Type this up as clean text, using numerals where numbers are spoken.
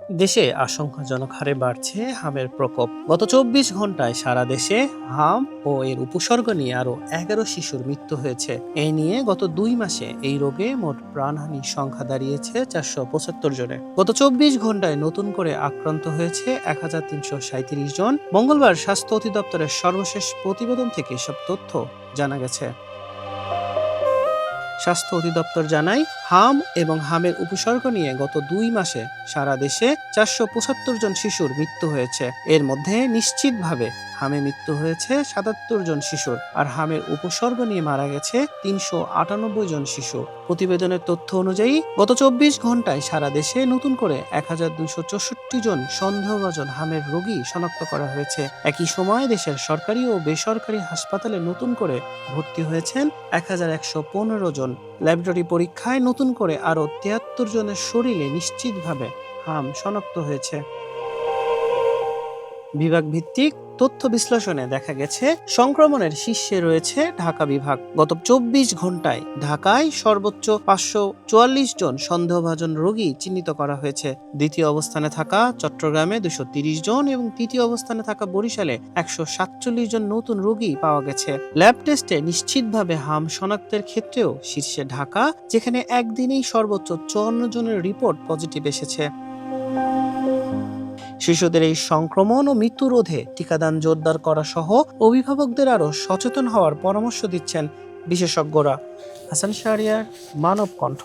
দেশে আশঙ্কাজনক হারে বাড়ছে হামের প্রকোপ। গত ২৪ ঘন্টায় সারা দেশে হাম ও এর উপসর্গ নিয়ে আরো ১১ শিশুর মৃত্যু হয়েছে। এ নিয়ে গত ২ মাসে এই রোগে মোট প্রাণহানির সংখ্যা দাঁড়িয়েছে ৪৭৫ জনে। গত ২৪ ঘন্টায় নতুন করে আক্রান্ত হয়েছে ১৩৩৩৭ জন। মঙ্গলবার স্বাস্থ্য অধিদপ্তরের সর্বশেষ প্রতিবেদন থেকে এসব তথ্য জানা গেছে। স্বাস্থ্য অধিদপ্তর জানায়, হাম এবং হামের উপসর্গ নিয়ে গত ২ মাসে সারা দেশে ৪৭৫ জন শিশুর মৃত্যু হয়েছে। এর মধ্যে নিশ্চিতভাবে হামে মৃত্যু হয়েছে ৭৭ জন শিশুর, আর হামের উপসর্গ নিয়ে মারা গেছে ৩৯৮ জন শিশু। প্রতিবেদনের তথ্য অনুযায়ী গত ২৪ ঘন্টায় সারা দেশে নতুন করে ১২৬৪ জন সন্দেহভাজন হামের রোগী শনাক্ত করা হয়েছে। একই সময় দেশের সরকারি ও বেসরকারি হাসপাতালে নতুন করে ভর্তি হয়েছেন ১১১৫ জন। ল্যাবরেটরি পরীক্ষায় নতুন করে আরও ৭৩ জনের শরীরে নিশ্চিতভাবে হাম শনাক্ত হয়েছে। বিভাগ ভিত্তিক তথ্য বিশ্লেষণে দেখা গেছে, সংক্রমণের শীর্ষে রয়েছে ঢাকা বিভাগ। গত ২৪ ঘন্টায় ঢাকায় সর্বোচ্চ ৫৪৪ জন সন্দেহভাজন রোগী চিহ্নিত করা হয়েছে। দ্বিতীয় অবস্থানে থাকা চট্টগ্রামে ২৩০ জন এবং তৃতীয় অবস্থানে থাকা বরিশালে ১৪৭ জন নতুন রোগী পাওয়া গেছে। ল্যাব টেস্টে নিশ্চিতভাবে হাম শনাক্তের ক্ষেত্রেও শীর্ষে ঢাকা, যেখানে একদিনেই সর্বোচ্চ ৫৪ জনের রিপোর্ট পজিটিভ এসেছে। শিশুদের এই সংক্রমণ ও মৃত্যু রোধে টিকাদান জোরদার করা সহ অভিভাবকদের আরও সচেতন হওয়ার পরামর্শ দিচ্ছেন বিশেষজ্ঞরা। হাসান শাহরিয়ার, মানব কণ্ঠ।